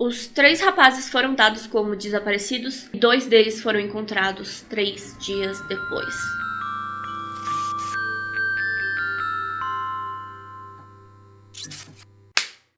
Os 3 rapazes foram dados como desaparecidos e 2 deles foram encontrados 3 dias depois.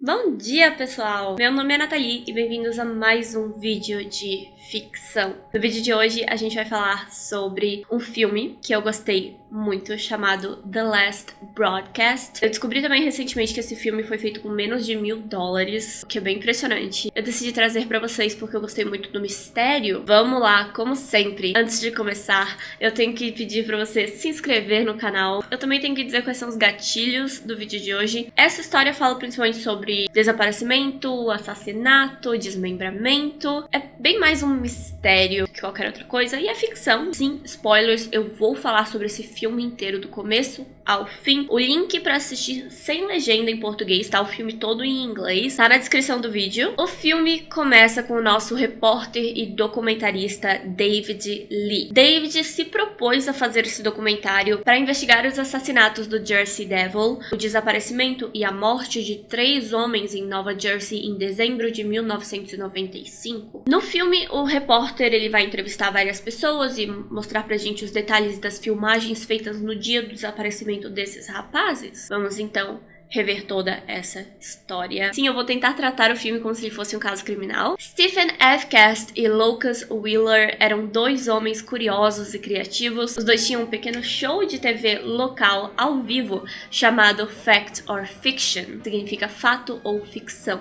Bom dia, pessoal! Meu nome é Nathalie e bem-vindos a mais um vídeo de ficção. No vídeo de hoje a gente vai falar sobre um filme que eu gostei muito, chamado The Last Broadcast. Eu descobri também recentemente que esse filme foi feito com menos de $1.000, o que é bem impressionante. Eu decidi trazer pra vocês porque eu gostei muito do mistério. Vamos lá, como sempre. Antes de começar, eu tenho que pedir pra você se inscrever no canal. Eu também tenho que dizer quais são os gatilhos do vídeo de hoje. Essa história fala principalmente sobre desaparecimento, assassinato, desmembramento. É bem mais um mistério que qualquer outra coisa. E é ficção. Sim, spoilers, eu vou falar sobre esse filme inteiro do começo ao fim. O link pra assistir sem legenda em português, tá? O filme todo em inglês, tá na descrição do vídeo. O filme começa com o nosso repórter e documentarista David Lee. David se propôs a fazer esse documentário para investigar os assassinatos do Jersey Devil, o desaparecimento e a morte de 3 homens em Nova Jersey em dezembro de 1995. No filme, o repórter ele vai entrevistar várias pessoas e mostrar pra gente os detalhes das filmagens feitas no dia do desaparecimento desses rapazes. Vamos então rever toda essa história. Sim, eu vou tentar tratar o filme como se ele fosse um caso criminal. Stephen F. Cast e Lucas Wheeler eram 2 homens curiosos e criativos. Os 2 tinham um pequeno show de TV local ao vivo chamado Fact or Fiction. Significa fato ou ficção.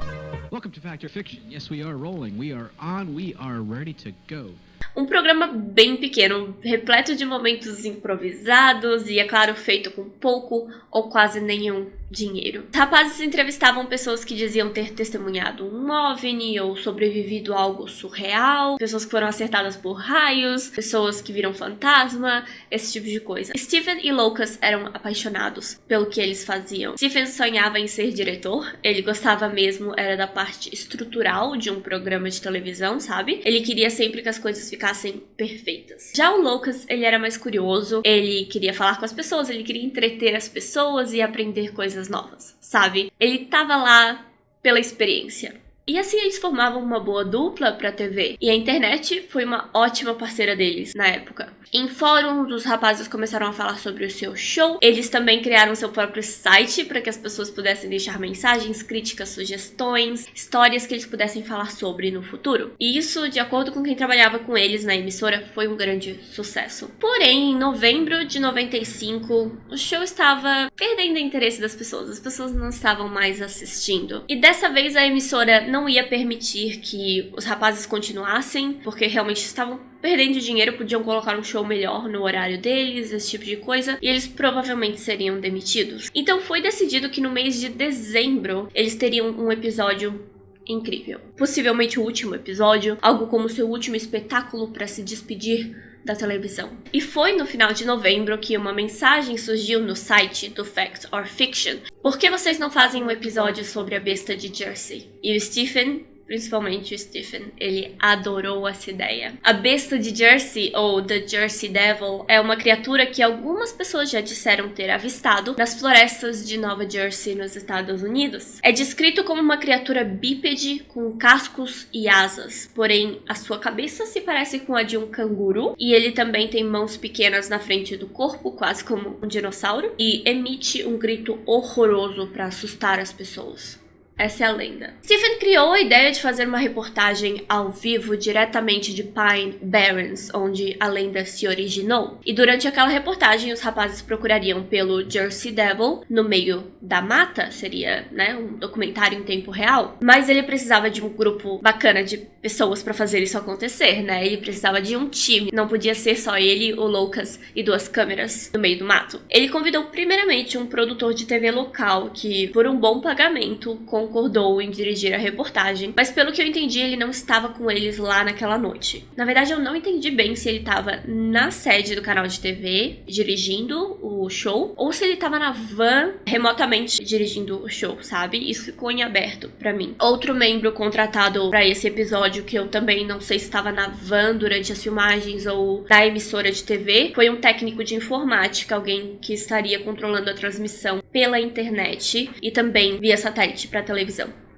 Welcome to Fact or Fiction. Yes, we are rolling. We are on. We are ready to go. Um programa bem pequeno, repleto de momentos improvisados e, é claro, feito com pouco ou quase nenhum dinheiro. Os rapazes entrevistavam pessoas que diziam ter testemunhado um OVNI ou sobrevivido a algo surreal, pessoas que foram acertadas por raios, pessoas que viram fantasma, esse tipo de coisa. Stephen e Lucas eram apaixonados pelo que eles faziam. Stephen sonhava em ser diretor, ele gostava mesmo, era da parte estrutural de um programa de televisão, sabe? Ele queria sempre que as coisas ficassem perfeitas. Já o Lucas, ele era mais curioso, ele queria falar com as pessoas, ele queria entreter as pessoas e aprender coisas novas, sabe? Ele tava lá pela experiência. E assim eles formavam uma boa dupla pra TV. E a internet foi uma ótima parceira deles na época. Em fóruns, os rapazes começaram a falar sobre o seu show. Eles também criaram seu próprio site para que as pessoas pudessem deixar mensagens, críticas, sugestões, histórias que eles pudessem falar sobre no futuro. E isso, de acordo com quem trabalhava com eles na emissora, foi um grande sucesso. Porém, em novembro de 95, o show estava perdendo o interesse das pessoas. As pessoas não estavam mais assistindo. E dessa vez a emissora não ia permitir que os rapazes continuassem, porque realmente estavam perdendo dinheiro, podiam colocar um show melhor no horário deles, esse tipo de coisa, e eles provavelmente seriam demitidos. Então foi decidido que no mês de dezembro eles teriam um episódio incrível. Possivelmente o último episódio, algo como seu último espetáculo para se despedir da televisão. E foi no final de novembro que uma mensagem surgiu no site do Fact or Fiction. Por que vocês não fazem um episódio sobre a besta de Jersey? E o Stephen, principalmente o Stephen, ele adorou essa ideia. A besta de Jersey, ou The Jersey Devil, é uma criatura que algumas pessoas já disseram ter avistado nas florestas de Nova Jersey, nos Estados Unidos. É descrito como uma criatura bípede com cascos e asas, porém a sua cabeça se parece com a de um canguru, e ele também tem mãos pequenas na frente do corpo, quase como um dinossauro, e emite um grito horroroso para assustar as pessoas. Essa é a lenda. Stephen criou a ideia de fazer uma reportagem ao vivo diretamente de Pine Barrens, onde a lenda se originou. E durante aquela reportagem, os rapazes procurariam pelo Jersey Devil no meio da mata, seria, né, um documentário em tempo real. Mas ele precisava de um grupo bacana de pessoas para fazer isso acontecer, né? Ele precisava de um time, não podia ser só ele, o Lucas e 2 câmeras no meio do mato. Ele convidou primeiramente um produtor de TV local que, por um bom pagamento, concordou em dirigir a reportagem, mas pelo que eu entendi, ele não estava com eles lá naquela noite. Na verdade, eu não entendi bem se ele estava na sede do canal de TV, dirigindo o show, ou se ele estava na van, remotamente dirigindo o show, sabe? Isso ficou em aberto pra mim. Outro membro contratado pra esse episódio, que eu também não sei se estava na van durante as filmagens ou na emissora de TV, foi um técnico de informática, alguém que estaria controlando a transmissão pela internet e também via satélite pra televisão.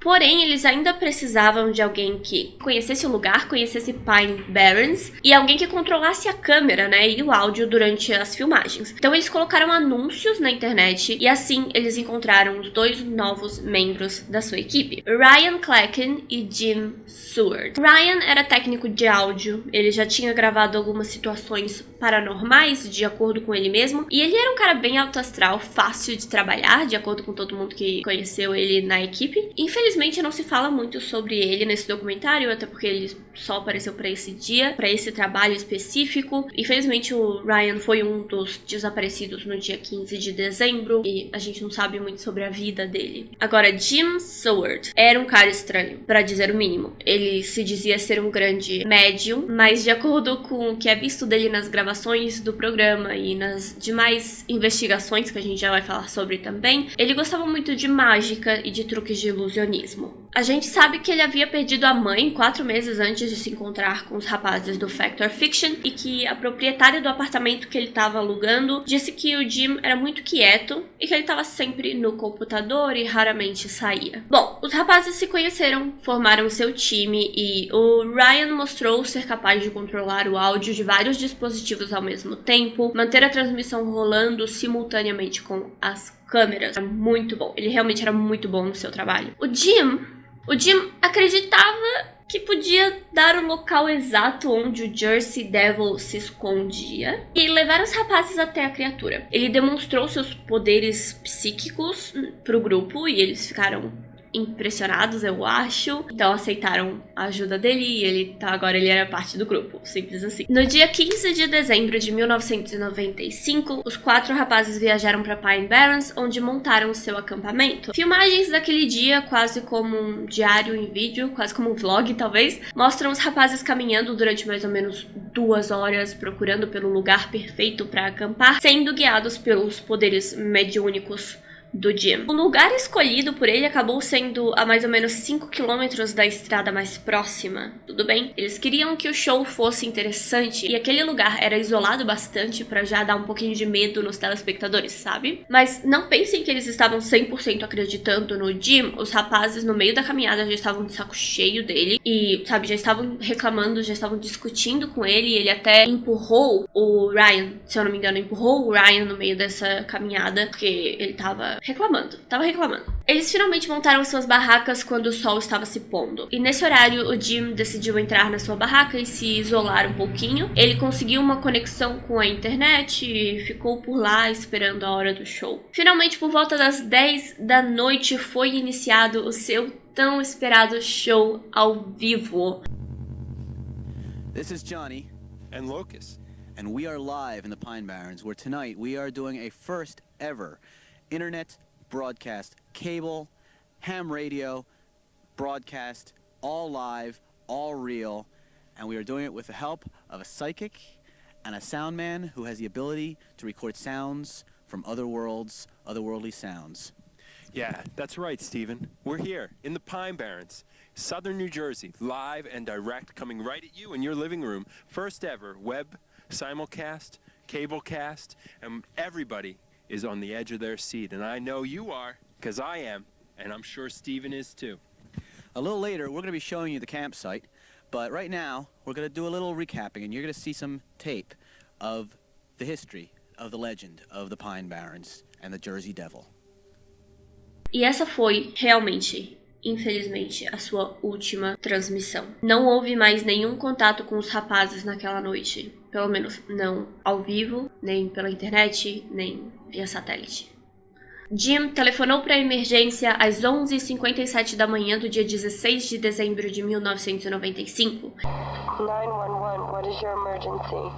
Porém, eles ainda precisavam de alguém que conhecesse o lugar, conhecesse Pine Barrens e alguém que controlasse a câmera, né, e o áudio durante as filmagens. Então eles colocaram anúncios na internet e assim eles encontraram os 2 novos membros da sua equipe, Ryan Clacken e Jim Seward. Ryan era técnico de áudio, ele já tinha gravado algumas situações paranormais, de acordo com ele mesmo, e ele era um cara bem alto astral, fácil de trabalhar, de acordo com todo mundo que conheceu ele na equipe. Infelizmente não se fala muito sobre ele nesse documentário, até porque ele só apareceu para esse dia, para esse trabalho específico. Infelizmente o Ryan foi um dos desaparecidos no dia 15 de dezembro e a gente não sabe muito sobre a vida dele. Agora, Jim Seward era um cara estranho, para dizer o mínimo. Ele se dizia ser um grande médium, mas de acordo com o que é visto dele nas gravações do programa e nas demais investigações que a gente já vai falar sobre também, ele gostava muito de mágica e de truques de ilusionismo. A gente sabe que ele havia perdido a mãe 4 meses antes de se encontrar com os rapazes do Fact or Fiction e que a proprietária do apartamento que ele estava alugando disse que o Jim era muito quieto e que ele estava sempre no computador e raramente saía. Bom, os rapazes se conheceram, formaram seu time e o Ryan mostrou ser capaz de controlar o áudio de vários dispositivos ao mesmo tempo, manter a transmissão rolando simultaneamente com as câmeras. Era muito bom, ele realmente era muito bom no seu trabalho. O Jim acreditava que podia dar o local exato onde o Jersey Devil se escondia e levar os rapazes até a criatura. Ele demonstrou seus poderes psíquicos pro grupo e eles ficaram impressionados, eu acho. Então aceitaram a ajuda dele e agora ele era parte do grupo, simples assim. No dia 15 de dezembro de 1995, os 4 rapazes viajaram para Pine Barrens, onde montaram o seu acampamento. Filmagens daquele dia, quase como um diário em vídeo, quase como um vlog talvez, mostram os rapazes caminhando durante mais ou menos 2 horas, procurando pelo lugar perfeito para acampar, sendo guiados pelos poderes mediúnicos do Jim. O lugar escolhido por ele acabou sendo a mais ou menos 5 quilômetros da estrada mais próxima. Tudo bem? Eles queriam que o show fosse interessante e aquele lugar era isolado bastante pra já dar um pouquinho de medo nos telespectadores, sabe? Mas não pensem que eles estavam 100% acreditando no Jim. Os rapazes no meio da caminhada já estavam de saco cheio dele e, sabe, já estavam reclamando, já estavam discutindo com ele e ele até empurrou o Ryan, se eu não me engano, empurrou o Ryan no meio dessa caminhada porque ele tava reclamando. Eles finalmente montaram suas barracas quando o sol estava se pondo. E nesse horário, o Jim decidiu entrar na sua barraca e se isolar um pouquinho. Ele conseguiu uma conexão com a internet e ficou por lá esperando a hora do show. Finalmente, por volta das 10 da noite, foi iniciado o seu tão esperado show ao vivo. This is Johnny and Locust, and we are live in the Pine Barrens, where tonight we are doing a first ever internet broadcast, cable, ham radio broadcast, all live, all real, and we are doing it with the help of a psychic and a sound man who has the ability to record sounds from other worlds, otherworldly sounds. Yeah, that's right, Stephen. We're here in the Pine Barrens, southern New Jersey, live and direct, coming right at you in your living room. First ever web simulcast, cablecast, and everybody is on the edge of their seat. And I know you are, because I am, and I'm sure Stephen is too. A little later, we're going to be showing you the campsite, but right now, we're going to do a little recapping, and you're going to see some tape of the history of the legend of the Pine Barrens and the Jersey Devil. E essa foi, realmente, infelizmente, a sua última transmissão. Não houve mais nenhum contato com os rapazes naquela noite. Pelo menos não ao vivo, nem pela internet, nem via satélite. Jim telefonou para a emergência às 11h57 da manhã do dia 16 de dezembro de 1995. 911, what is your emergency?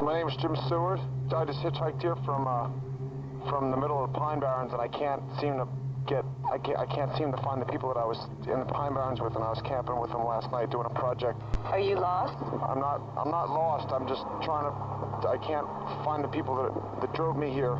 My name is Jim Seward. I just hitchhiked here from the middle of the Pine Barrens, and I can't seem to find the people that I was in the Pine Barrens with, and I was camping with them last night doing a project. Are you lost? I'm not lost. I'm just I can't find the people that drove me here.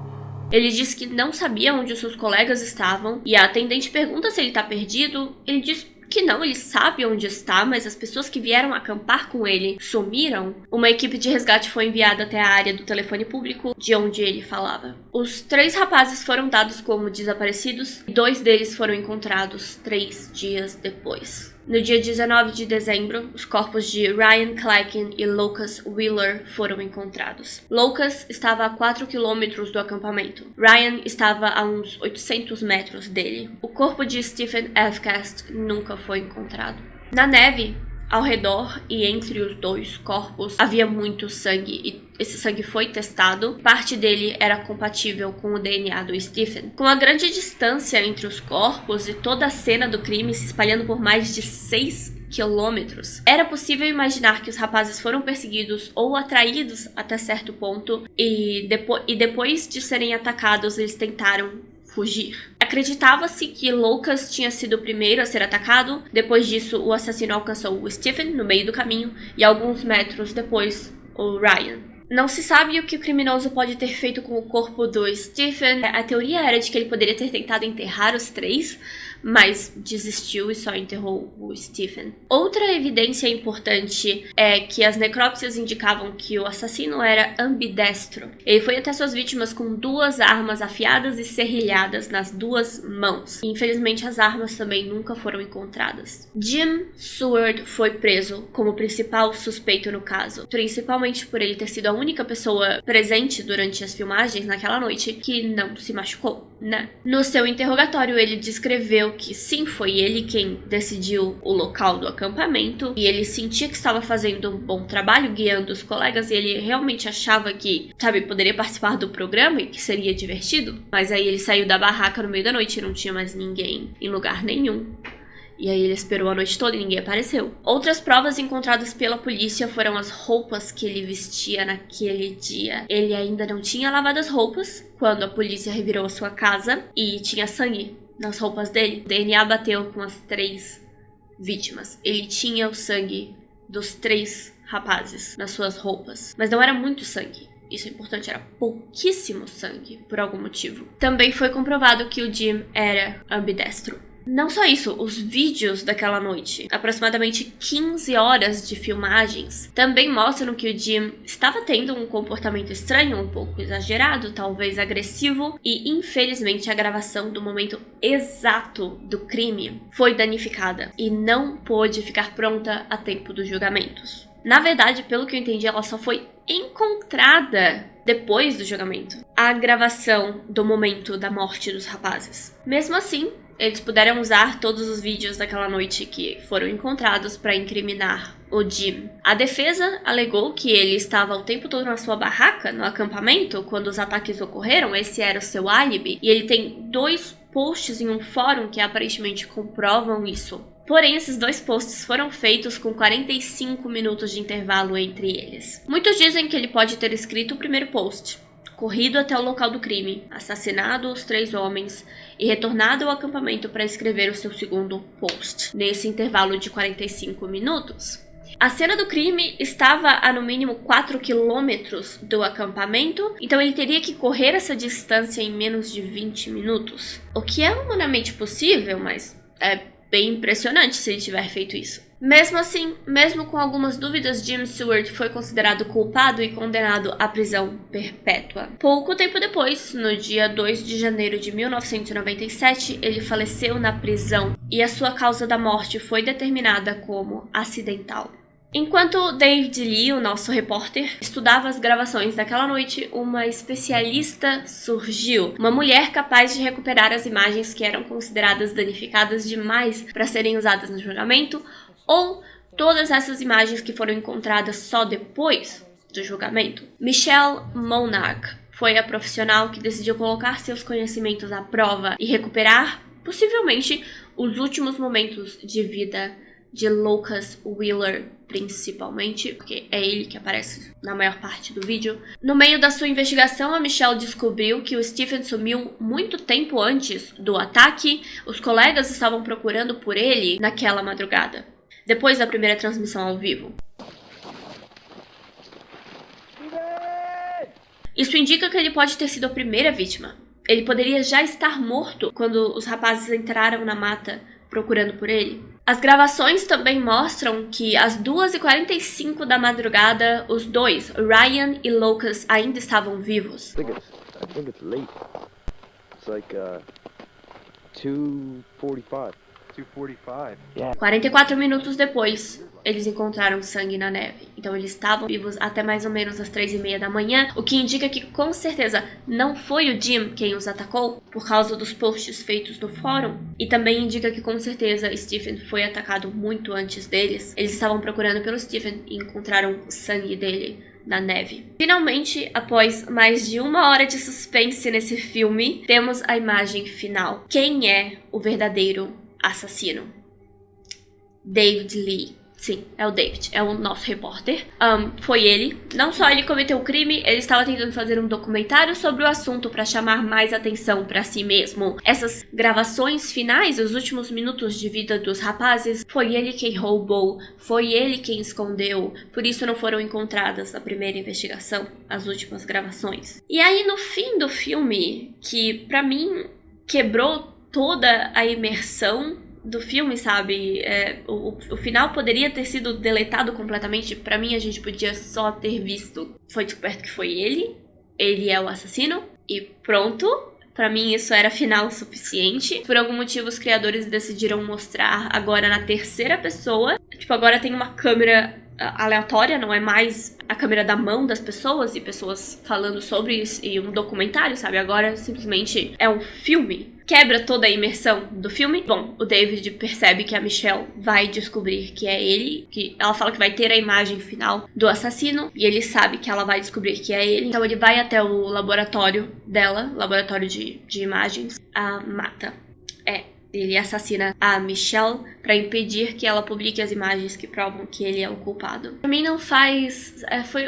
Ele disse que não sabia onde os seus colegas estavam e a atendente pergunta se ele tá perdido. Ele diz que não, ele sabe onde está, mas as pessoas que vieram acampar com ele sumiram, uma equipe de resgate foi enviada até a área do telefone público de onde ele falava. Os 3 rapazes foram dados como desaparecidos e 2 deles foram encontrados 3 dias depois. No dia 19 de dezembro, os corpos de Ryan Clacken e Lucas Wheeler foram encontrados. Lucas estava a 4 quilômetros do acampamento. Ryan estava a uns 800 metros dele. O corpo de Stephen Evcast nunca foi encontrado. Na neve, ao redor e entre os 2 corpos, havia muito sangue e esse sangue foi testado. Parte dele era compatível com o DNA do Stephen. Com a grande distância entre os corpos e toda a cena do crime se espalhando por mais de 6 quilômetros, era possível imaginar que os rapazes foram perseguidos ou atraídos até certo ponto e depois de serem atacados, eles tentaram fugir. Acreditava-se que Lucas tinha sido o primeiro a ser atacado. Depois disso, o assassino alcançou o Stephen no meio do caminho e alguns metros depois, o Ryan. Não se sabe o que o criminoso pode ter feito com o corpo do Stephen. A teoria era de que ele poderia ter tentado enterrar os 3, mas desistiu e só enterrou o Stephen. Outra evidência importante é que as necrópsias indicavam que o assassino era ambidestro. Ele foi até suas vítimas com 2 armas afiadas e serrilhadas nas 2 mãos. E, infelizmente, as armas também nunca foram encontradas. Jim Seward foi preso como principal suspeito no caso, principalmente por ele ter sido a única pessoa presente durante as filmagens naquela noite que não se machucou, né? No seu interrogatório, ele descreveu que sim, foi ele quem decidiu o local do acampamento e ele sentia que estava fazendo um bom trabalho guiando os colegas e ele realmente achava que, poderia participar do programa e que seria divertido, mas aí ele saiu da barraca no meio da noite e não tinha mais ninguém em lugar nenhum. E aí ele esperou a noite toda e ninguém apareceu. Outras provas encontradas pela polícia foram as roupas que ele vestia naquele dia. Ele ainda não tinha lavado as roupas quando a polícia revirou a sua casa e tinha sangue nas roupas dele. O DNA bateu com as 3 vítimas. Ele tinha o sangue dos 3 rapazes nas suas roupas, mas não era muito sangue. Isso é importante, era pouquíssimo sangue, por algum motivo. Também foi comprovado que o Jim era ambidestro. Não só isso, os vídeos daquela noite, aproximadamente 15 horas de filmagens, também mostram que o Jim estava tendo um comportamento estranho, um pouco exagerado, talvez agressivo, e infelizmente a gravação do momento exato do crime foi danificada e não pôde ficar pronta a tempo dos julgamentos. Na verdade, pelo que eu entendi, ela só foi encontrada depois do julgamento, a gravação do momento da morte dos rapazes. Mesmo assim, eles puderam usar todos os vídeos daquela noite que foram encontrados para incriminar o Jim. A defesa alegou que ele estava o tempo todo na sua barraca, no acampamento, quando os ataques ocorreram. Esse era o seu álibi. E ele tem 2 posts em um fórum que aparentemente comprovam isso. Porém, esses 2 posts foram feitos com 45 minutos de intervalo entre eles. Muitos dizem que ele pode ter escrito o primeiro post, corrido até o local do crime, assassinado os 3 homens e retornado ao acampamento para escrever o seu segundo post, nesse intervalo de 45 minutos. A cena do crime estava a no mínimo 4 quilômetros do acampamento, então ele teria que correr essa distância em menos de 20 minutos. O que é humanamente possível, mas é bem impressionante se ele tiver feito isso. Mesmo assim, mesmo com algumas dúvidas, Jim Seward foi considerado culpado e condenado à prisão perpétua. Pouco tempo depois, no dia 2 de janeiro de 1997, ele faleceu na prisão e a sua causa da morte foi determinada como acidental. Enquanto David Lee, o nosso repórter, estudava as gravações daquela noite, uma especialista surgiu. Uma mulher capaz de recuperar as imagens que eram consideradas danificadas demais para serem usadas no julgamento, ou todas essas imagens que foram encontradas só depois do julgamento. Michelle Monarch foi a profissional que decidiu colocar seus conhecimentos à prova e recuperar, possivelmente, os últimos momentos de vida de Lucas Wheeler, principalmente, porque é ele que aparece na maior parte do vídeo. No meio da sua investigação, a Michelle descobriu que o Stephen sumiu muito tempo antes do ataque. Os colegas estavam procurando por ele naquela madrugada, depois da primeira transmissão ao vivo. Isso indica que ele pode ter sido a primeira vítima. Ele poderia já estar morto quando os rapazes entraram na mata procurando por ele. As gravações também mostram que às 2h45 da madrugada, os dois, Ryan e Lucas, ainda estavam vivos. I think it's late. It's like 2:45. 2:45. 44 minutos depois, eles encontraram sangue na neve. Então eles estavam vivos até mais ou menos as 3h30 da manhã, o que indica que com certeza não foi o Jim quem os atacou, por causa dos posts feitos no fórum. E também indica que com certeza Stephen foi atacado muito antes deles. Eles estavam procurando pelo Stephen e encontraram o sangue dele na neve. Finalmente, após mais de 1 hora de suspense nesse filme, temos a imagem final. Quem é o verdadeiro assassino? David Lee. Sim, é o David, é o nosso repórter. Foi ele. Não só ele cometeu o crime, ele estava tentando fazer um documentário sobre o assunto para chamar mais atenção para si mesmo. Essas gravações finais, os últimos minutos de vida dos rapazes, foi ele quem roubou, foi ele quem escondeu. Por isso não foram encontradas na primeira investigação, as últimas gravações. E aí no fim do filme, que pra mim quebrou toda a imersão do filme, sabe? O final poderia ter sido deletado completamente. Pra mim, a gente podia só ter visto. Foi descoberto que foi ele. Ele é o assassino. E pronto. Pra mim, isso era final suficiente. Por algum motivo, os criadores decidiram mostrar agora na terceira pessoa. Tipo, agora tem uma câmera aleatória, não é mais a câmera da mão das pessoas e pessoas falando sobre isso e um documentário, sabe? Agora simplesmente é um filme. Quebra toda a imersão do filme. Bom, o David percebe que a Michelle vai descobrir que é ele, que ela fala que vai ter a imagem final do assassino, e ele sabe que ela vai descobrir que é ele. Então ele vai até o laboratório dela, laboratório de imagens, a mata. Ele assassina a Michelle pra impedir que ela publique as imagens que provam que ele é o culpado. Pra mim não faz...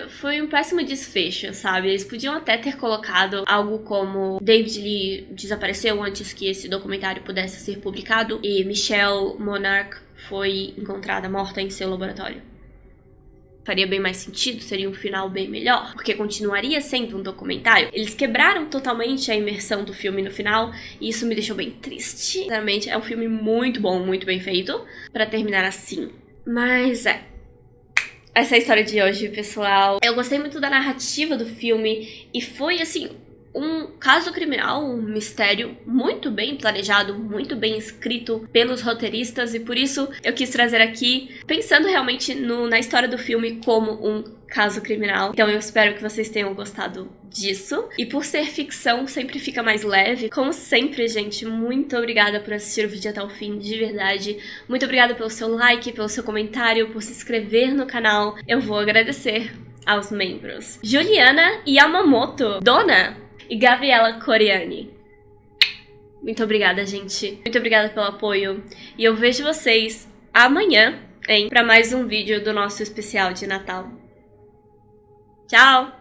Foi um péssimo desfecho, sabe? Eles podiam até ter colocado algo como David Lee desapareceu antes que esse documentário pudesse ser publicado e Michelle Monarch foi encontrada morta em seu laboratório. Faria bem mais sentido, seria um final bem melhor, porque continuaria sendo um documentário. Eles quebraram totalmente a imersão do filme no final, e isso me deixou bem triste. Sinceramente, é um filme muito bom, muito bem feito, pra terminar assim. Mas essa é a história de hoje, pessoal. Eu gostei muito da narrativa do filme, e foi, assim, um caso criminal, um mistério muito bem planejado, muito bem escrito pelos roteiristas, e por isso eu quis trazer aqui, pensando realmente na história do filme como um caso criminal. Então eu espero que vocês tenham gostado disso. E por ser ficção, sempre fica mais leve. Como sempre, gente, muito obrigada por assistir o vídeo até o fim, de verdade. Muito obrigada pelo seu like, pelo seu comentário, por se inscrever no canal. Eu vou agradecer aos membros Juliana Yamamoto, Dona e Gabriela Coriani. Muito obrigada, gente. Muito obrigada pelo apoio. E eu vejo vocês amanhã, pra mais um vídeo do nosso especial de Natal. Tchau!